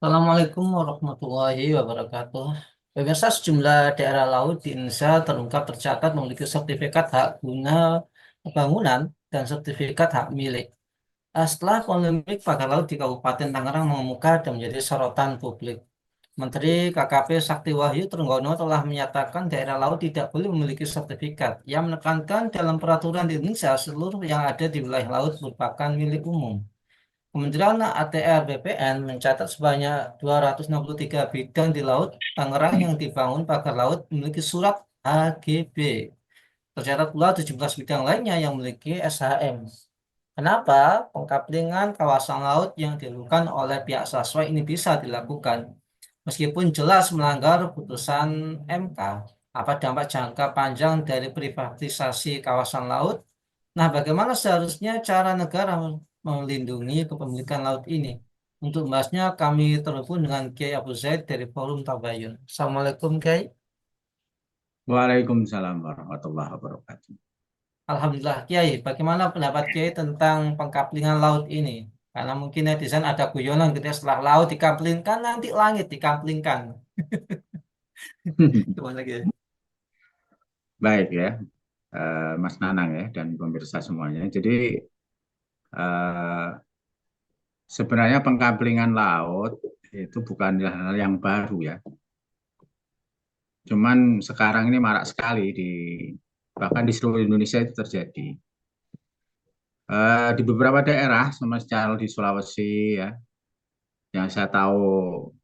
Assalamualaikum warahmatullahi wabarakatuh. Pemirsa, sejumlah daerah laut di Indonesia terungkap tercatat memiliki sertifikat hak guna bangunan dan sertifikat hak milik. Setelah polemik pagar laut di Kabupaten Tangerang mengemuka dan menjadi sorotan publik, Menteri KKP Sakti Wahyu Trenggono telah menyatakan daerah laut tidak boleh memiliki sertifikat. Yang menekankan dalam peraturan di Indonesia seluruh yang ada di wilayah laut merupakan milik umum. Kementerian ATR BPN mencatat sebanyak 263 bidang di Laut Tangerang yang dibangun pagar laut memiliki surat HGB. Tercatat pula 17 bidang lainnya yang memiliki SHM. Kenapa pengkaplingan kawasan laut yang dilakukan oleh pihak swasta ini bisa dilakukan? Meskipun jelas melanggar putusan MK, apa dampak jangka panjang dari privatisasi kawasan laut? Nah, bagaimana seharusnya cara negara melindungi kepemilikan laut ini? Untuk membahasnya, kami terhubung dengan Kiai Abu Zaid dari Forum Tabayun. Assalamualaikum, Kiai. Waalaikumsalam warahmatullahi wabarakatuh. Alhamdulillah, Kiai. Bagaimana pendapat Kiai tentang pengkaplingan laut ini? Karena mungkin netizen ada guyonan gitu ya, setelah laut dikaplingkan, nanti langit dikaplingkan. Gimana, Kiai? Baik ya, Mas Nanang ya dan pemirsa semuanya. Jadi eh, sebenarnya pengkaplingan laut itu bukan hal yang baru ya. Cuman sekarang ini marak sekali bahkan di seluruh Indonesia itu terjadi. Di beberapa daerah, semisal di Sulawesi ya, yang saya tahu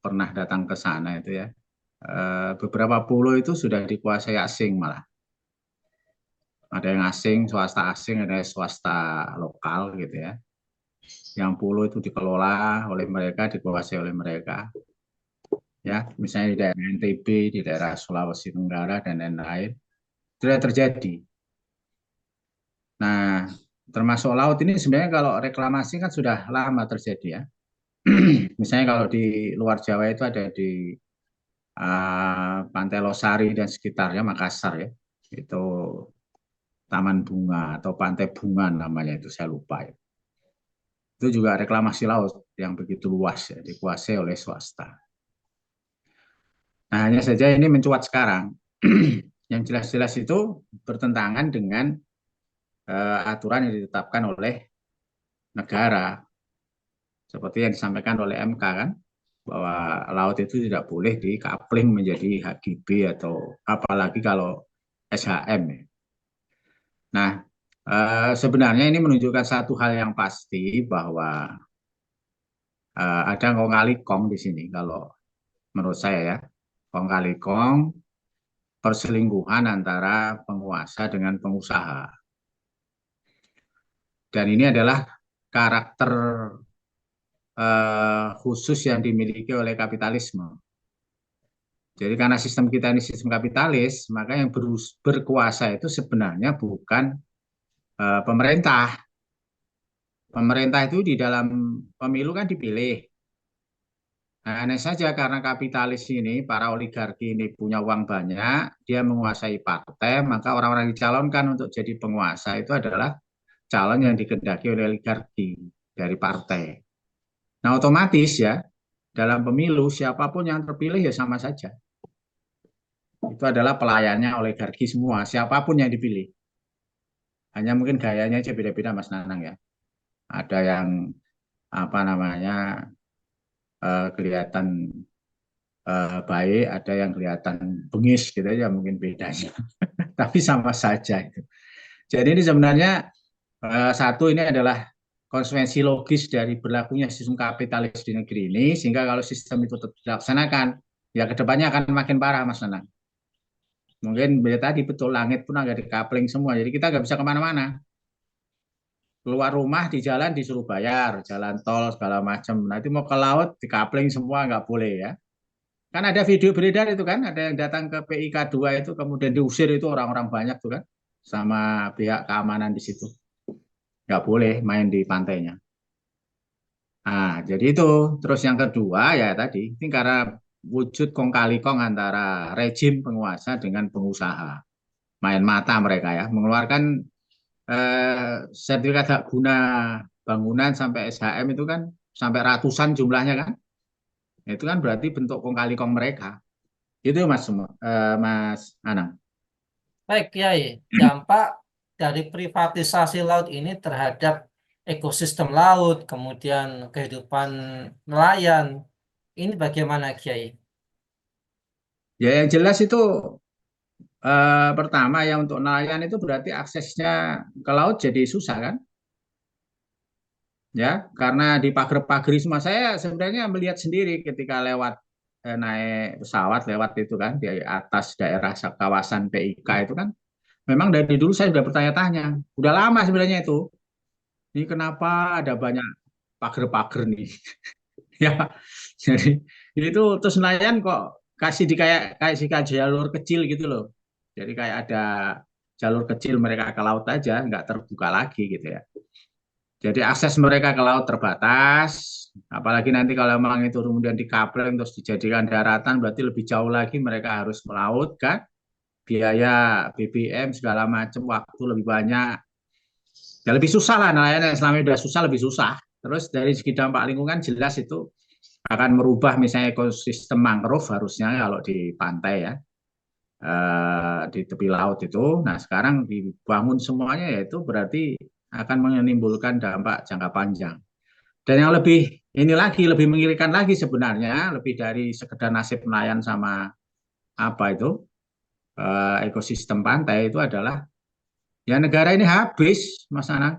pernah datang ke sana itu ya, beberapa pulau itu sudah dikuasai asing malah. Ada yang asing, swasta asing, ada yang swasta lokal gitu ya. Yang pulau itu dikelola oleh mereka, dikuasai oleh mereka. Ya, misalnya di daerah NTB, di daerah Sulawesi Tenggara dan lain-lain, sudah terjadi. Nah, termasuk laut ini sebenarnya kalau reklamasi kan sudah lama terjadi ya. Misalnya kalau di luar Jawa itu ada di Pantai Losari dan sekitarnya Makassar ya. Itu Taman Bunga atau Pantai Bunga namanya itu saya lupa ya. Itu juga reklamasi laut yang begitu luas ya, dikuasai oleh swasta. Nah, hanya saja ini mencuat sekarang. Yang jelas-jelas itu bertentangan dengan aturan yang ditetapkan oleh negara, seperti yang disampaikan oleh MK kan, bahwa laut itu tidak boleh dikapling menjadi HGB atau apalagi kalau SHM. Ya. Nah, sebenarnya ini menunjukkan satu hal yang pasti bahwa ada kong kali kong di sini kalau menurut saya ya. Kong kali kong perselingkuhan antara penguasa dengan pengusaha. Dan ini adalah karakter khusus yang dimiliki oleh kapitalisme. Jadi karena sistem kita ini sistem kapitalis, maka yang berkuasa itu sebenarnya bukan pemerintah. Pemerintah itu di dalam pemilu kan dipilih. Nah, hanya saja karena kapitalis ini, para oligarki ini punya uang banyak, dia menguasai partai, maka orang-orang yang dicalonkan untuk jadi penguasa itu adalah calon yang dikehendaki oleh oligarki dari partai. Nah, otomatis ya, dalam pemilu siapapun yang terpilih ya sama saja. Itu adalah pelayannya oligarki semua, siapapun yang dipilih. Hanya mungkin gayanya aja beda-beda Mas Nanang ya. Ada yang apa namanya kelihatan baik, ada yang kelihatan bengis gitu ya mungkin bedanya. Tapi sama saja itu. Jadi ini sebenarnya satu ini adalah konsekuensi logis dari berlakunya sistem kapitalis di negeri ini, sehingga kalau sistem itu tetap dilaksanakan, ya kedepannya akan makin parah Mas Nanang. Mungkin beda tadi betul langit pun agak dikapling semua, jadi kita nggak bisa kemana-mana. Keluar rumah di jalan disuruh bayar, jalan tol segala macam. Nanti mau ke laut dikapling semua nggak boleh ya. Kan ada video beredar itu kan, ada yang datang ke PIK 2 itu kemudian diusir itu orang-orang banyak tuh kan, sama pihak keamanan di situ. Nggak boleh main di pantainya. Nah, jadi itu. Terus yang kedua ya tadi, ini karena wujud kong kali kong antara rejim penguasa dengan pengusaha. Main mata mereka ya, mengeluarkan sertifikat hak guna bangunan sampai SHM itu kan sampai ratusan jumlahnya kan. Itu kan berarti bentuk kong kali kong mereka. Itu Mas Anang. Baik, Kiai. Dampak dari privatisasi laut ini terhadap ekosistem laut, kemudian kehidupan nelayan, ini bagaimana, Kiai? Ya yang jelas itu pertama ya untuk nelayan itu berarti aksesnya ke laut jadi susah kan? Ya, karena di pagar-pagari semua saya sebenarnya melihat sendiri ketika lewat naik pesawat lewat itu kan di atas daerah kawasan PIK itu kan memang dari dulu saya sudah bertanya-tanya, udah lama sebenarnya itu. Ini kenapa ada banyak pagar-pagar nih? Ya, jadi itu terus nelayan kok kasih di kayak jalur kecil gitu loh. Jadi kayak ada jalur kecil mereka ke laut aja, nggak terbuka lagi gitu ya. Jadi akses mereka ke laut terbatas, apalagi nanti kalau memang itu kemudian dikapleng terus dijadikan daratan, berarti lebih jauh lagi mereka harus melaut kan, biaya BBM segala macam, waktu lebih banyak, ya lebih susah lah nelayan yang selama ini udah susah lebih susah. Terus dari segi dampak lingkungan jelas itu akan merubah misalnya ekosistem mangrove harusnya kalau di pantai ya, di tepi laut itu. Nah sekarang dibangun semuanya yaitu berarti akan menimbulkan dampak jangka panjang. Dan yang lebih ini lagi lebih mengirikan lagi sebenarnya lebih dari sekedar nasib nelayan sama apa itu ekosistem pantai itu adalah ya negara ini habis Mas Anang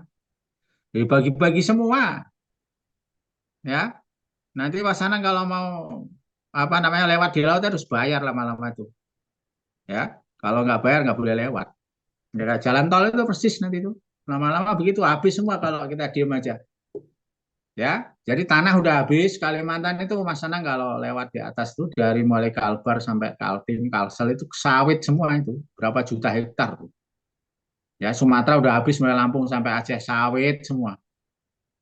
dibagi-bagi semua ya. Nanti Mas Anang kalau mau apa namanya lewat di laut harus bayar lama-lama itu ya. Kalau nggak bayar nggak boleh lewat. Ya, jalan tol itu persis nanti itu lama-lama begitu habis semua kalau kita diem aja. Ya, jadi tanah udah habis. Kalimantan itu Mas Anang kalau lewat di atas tuh dari mulai Kalbar sampai Kaltim, Kalsel itu sawit semua itu berapa juta hektar tuh. Ya, Sumatera udah habis mulai Lampung sampai Aceh sawit semua.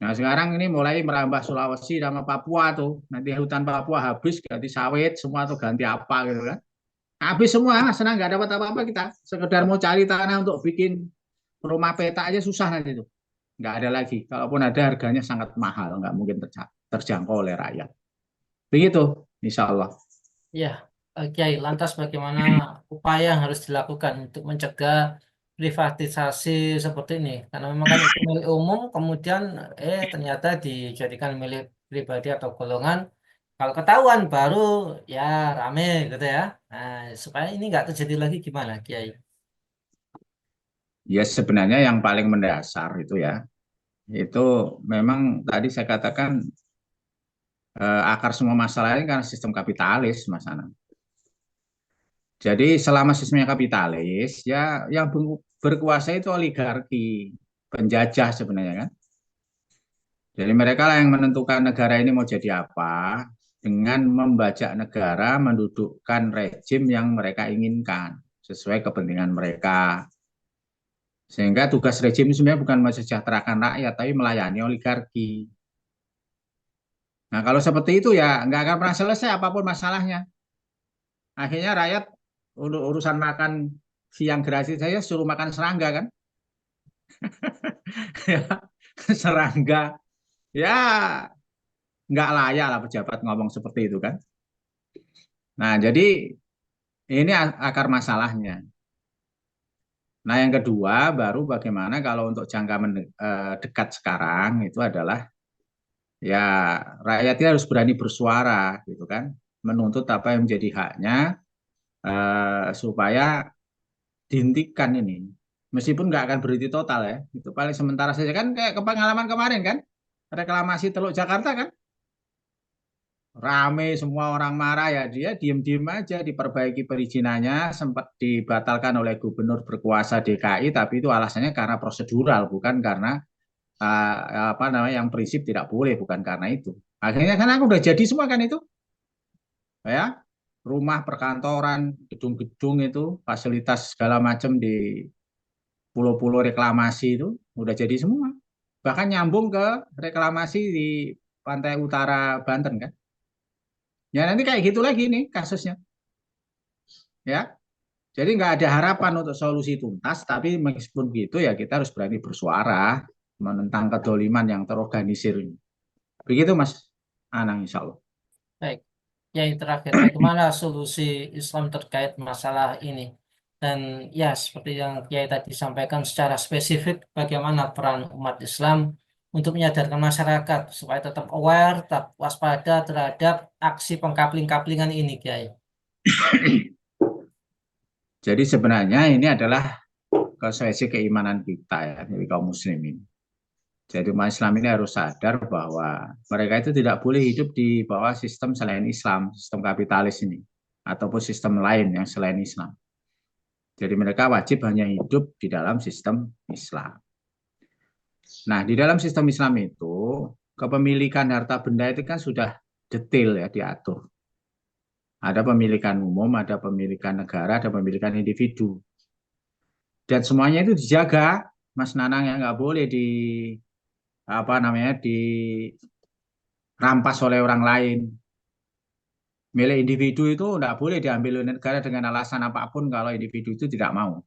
Nah, sekarang ini mulai merambah Sulawesi sama Papua tuh. Nanti hutan Papua habis ganti sawit semua tuh ganti apa gitu kan. Habis semua, Mas Anang nggak dapat apa-apa kita. Sekedar mau cari tanah untuk bikin rumah peta aja susah nanti tuh. Nggak ada lagi. Kalaupun ada harganya sangat mahal, nggak mungkin terjangkau oleh rakyat. Begitu, insya Allah. Ya, Kiai, lantas bagaimana upaya yang harus dilakukan untuk mencegah privatisasi seperti ini? Karena memang kan itu milik umum, kemudian ternyata dijadikan milik pribadi atau golongan. Kalau ketahuan baru ya rame gitu ya. Nah, supaya ini nggak terjadi lagi gimana, Kiai? Ya sebenarnya yang paling mendasar itu ya, itu memang tadi saya katakan akar semua masalah ini karena sistem kapitalis, Mas Anang. Jadi selama sistemnya kapitalis, ya yang berkuasa itu oligarki, penjajah sebenarnya kan. Jadi mereka lah yang menentukan negara ini mau jadi apa dengan membajak negara, mendudukkan rejim yang mereka inginkan sesuai kepentingan mereka. Sehingga tugas rejim ini sebenarnya bukan mensejahterakan rakyat, tapi melayani oligarki. Nah kalau seperti itu ya nggak akan pernah selesai apapun masalahnya. Akhirnya rakyat untuk urusan makan siang gratis saya suruh makan serangga kan. Serangga ya nggak layak lah pejabat ngomong seperti itu kan. Nah jadi ini akar masalahnya. Nah yang kedua baru bagaimana kalau untuk jangka dekat sekarang itu adalah ya rakyatnya harus berani bersuara gitu kan, menuntut apa yang menjadi haknya supaya dihentikan ini. Meskipun nggak akan berhenti total ya, itu paling sementara saja kan kayak pengalaman kemarin kan, reklamasi Teluk Jakarta kan, rame semua orang marah ya dia diem-diem aja diperbaiki perizinannya sempat dibatalkan oleh gubernur berkuasa DKI tapi itu alasannya karena prosedural bukan karena apa namanya yang prinsip tidak boleh bukan karena itu. Akhirnya kan aku udah jadi semua kan itu ya rumah perkantoran gedung-gedung itu fasilitas segala macam di pulau-pulau reklamasi itu udah jadi semua bahkan nyambung ke reklamasi di pantai utara Banten kan ya nanti kayak gitu lagi nih kasusnya ya jadi nggak ada harapan untuk solusi tuntas tapi meskipun begitu ya kita harus berani bersuara menentang kedoliman yang terorganisir ini begitu Mas Anang insya Allah. Baik. Ya, yang terakhir, bagaimana solusi Islam terkait masalah ini? Dan ya, seperti yang Kiai tadi sampaikan secara spesifik, bagaimana peran umat Islam untuk menyadarkan masyarakat supaya tetap aware, tetap waspada terhadap aksi pengkapling-kaplingan ini, Kiai. Jadi sebenarnya ini adalah konsekuensi keimanan kita ya, dari kaum muslimin. Jadi umat Islam ini harus sadar bahwa mereka itu tidak boleh hidup di bawah sistem selain Islam, sistem kapitalis ini, ataupun sistem lain yang selain Islam. Jadi mereka wajib hanya hidup di dalam sistem Islam. Nah, di dalam sistem Islam itu, kepemilikan harta benda itu kan sudah detail ya diatur. Ada pemilikan umum, ada pemilikan negara, ada pemilikan individu. Dan semuanya itu dijaga, Mas Nanang, yang nggak boleh apa namanya dirampas oleh orang lain. Milik individu itu tidak boleh diambil oleh negara dengan alasan apapun kalau individu itu tidak mau.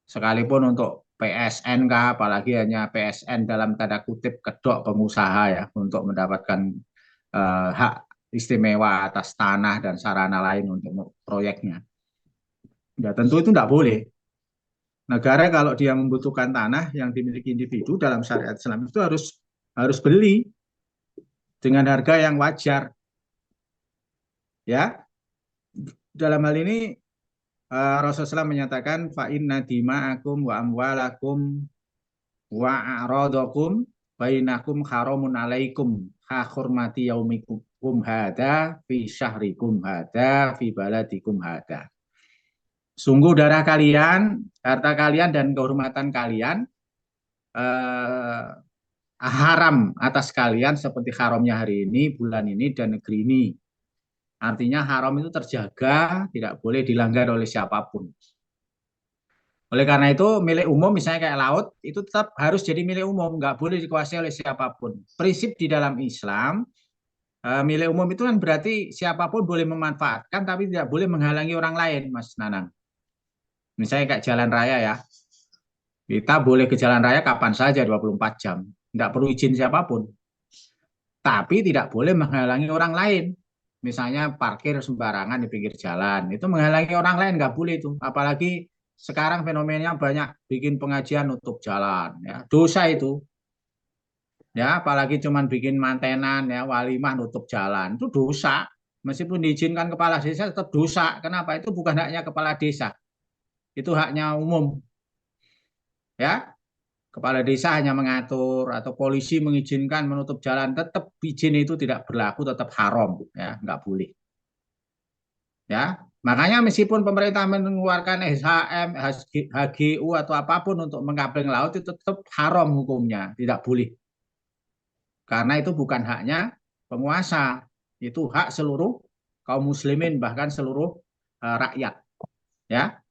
Sekalipun untuk PSN kah, apalagi hanya PSN dalam tanda kutip kedok pengusaha ya untuk mendapatkan hak istimewa atas tanah dan sarana lain untuk proyeknya. Ya tentu itu tidak boleh. Negara kalau dia membutuhkan tanah yang dimiliki individu dalam syariat Islam itu harus beli dengan harga yang wajar. Ya, dalam hal ini Rasulullah menyatakan fa inna dima'akum wa amwalakum wa a'radakum bainakum haramun alaikum ha hurmati yaumikum hada fi syahrikum hada fi baladikum hada. Sungguh darah kalian, harta kalian dan kehormatan kalian eh, haram atas kalian seperti haramnya hari ini, bulan ini dan negeri ini. Artinya haram itu terjaga, tidak boleh dilanggar oleh siapapun. Oleh karena itu milik umum misalnya kayak laut itu tetap harus jadi milik umum, nggak boleh dikuasai oleh siapapun. Prinsip di dalam Islam milik umum itu kan berarti siapapun boleh memanfaatkan tapi tidak boleh menghalangi orang lain, Mas Nanang. Misalnya kayak jalan raya ya, kita boleh ke jalan raya kapan saja 24 jam, nggak perlu izin siapapun. Tapi tidak boleh menghalangi orang lain. Misalnya parkir sembarangan di pinggir jalan, itu menghalangi orang lain nggak boleh itu. Apalagi sekarang fenomenanya banyak bikin pengajian nutup jalan, ya dosa itu. Ya, apalagi cuman bikin mantenan ya walimah nutup jalan itu dosa. Meskipun diizinkan kepala desa tetap dosa. Kenapa? Itu bukan haknya kepala desa, itu haknya umum. Ya, kepala desa hanya mengatur atau polisi mengizinkan menutup jalan, tetap izin itu tidak berlaku, tetap haram, ya nggak boleh. Ya, makanya meskipun pemerintah mengeluarkan SHM, HGU atau apapun untuk mengapling laut itu tetap haram hukumnya, tidak boleh. Karena itu bukan haknya penguasa, itu hak seluruh kaum muslimin bahkan seluruh rakyat. Ya,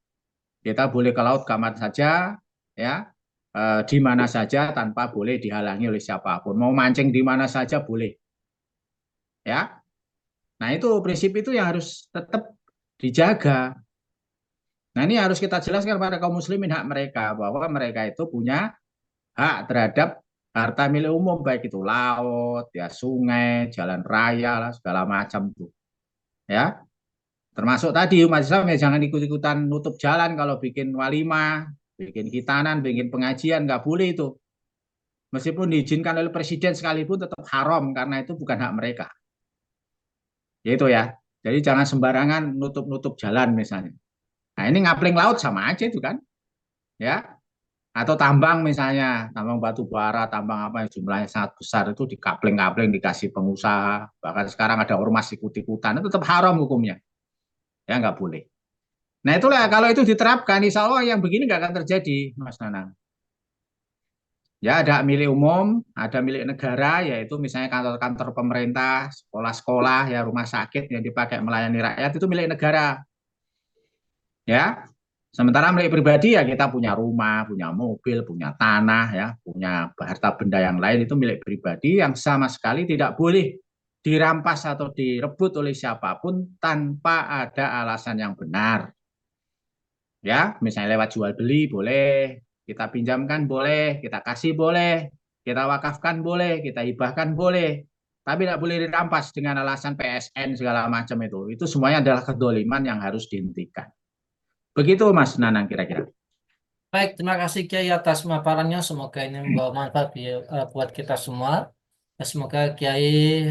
kita boleh ke laut kapan saja, ya di mana saja tanpa boleh dihalangi oleh siapapun. Mau mancing di mana saja boleh. Ya, nah itu prinsip itu yang harus tetap dijaga. Nah ini harus kita jelaskan pada kaum muslimin hak mereka bahwa mereka itu punya hak terhadap harta milik umum baik itu laut, ya sungai, jalan raya lah segala macam tuh. Ya, termasuk tadi umat Islam ya jangan ikut-ikutan nutup jalan kalau bikin walimah, bikin hitanan, bikin pengajian nggak boleh itu. Meskipun diizinkan oleh presiden sekalipun tetap haram karena itu bukan hak mereka. Yaitu ya. Jadi jangan sembarangan nutup-nutup jalan misalnya. Nah, ini ngapling laut sama aja itu kan. Ya. Atau tambang misalnya, tambang batu bara, tambang apa yang jumlahnya sangat besar itu dikapling-kapling dikasih pengusaha. Bahkan sekarang ada ormas ikut-ikutan, itu tetap haram hukumnya. Ya nggak boleh. Nah itulah kalau itu diterapkan, insya Allah yang begini nggak akan terjadi, Mas Nanang. Ya ada milik umum, ada milik negara, yaitu misalnya kantor-kantor pemerintah, sekolah-sekolah, ya rumah sakit yang dipakai melayani rakyat itu milik negara. Ya, sementara milik pribadi ya kita punya rumah, punya mobil, punya tanah, ya, punya harta benda yang lain itu milik pribadi yang sama sekali tidak boleh dirampas atau direbut oleh siapapun tanpa ada alasan yang benar. Ya, misalnya lewat jual beli boleh, kita pinjamkan boleh, kita kasih boleh, kita wakafkan boleh, kita hibahkan boleh. tapi tidak boleh dirampas dengan alasan PSN segala macam itu. Itu semuanya adalah kedoliman yang harus dihentikan. Begitu Mas Nanang kira-kira. Baik, terima kasih Kiai atas pemaparannya. Semoga ini membawa manfaat buat kita semua. Dan semoga Kiai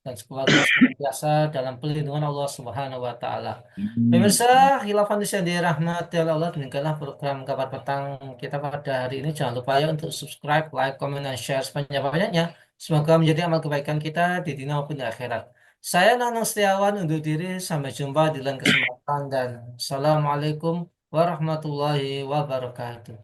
dan keluarga senantiasa dalam pelindungan Allah Subhanahu wa taala. Pemirsa, khilafan yang dirahmati oleh Allah, demikianlah program kabar petang kita pada hari ini. Jangan lupa ya untuk subscribe, like, comment, dan share sebanyak-banyaknya. Semoga menjadi amal kebaikan kita di dunia maupun di akhirat. Saya Nanang Setiawan undur diri. Sampai jumpa di lain kesempatan dan Assalamualaikum warahmatullahi wabarakatuh.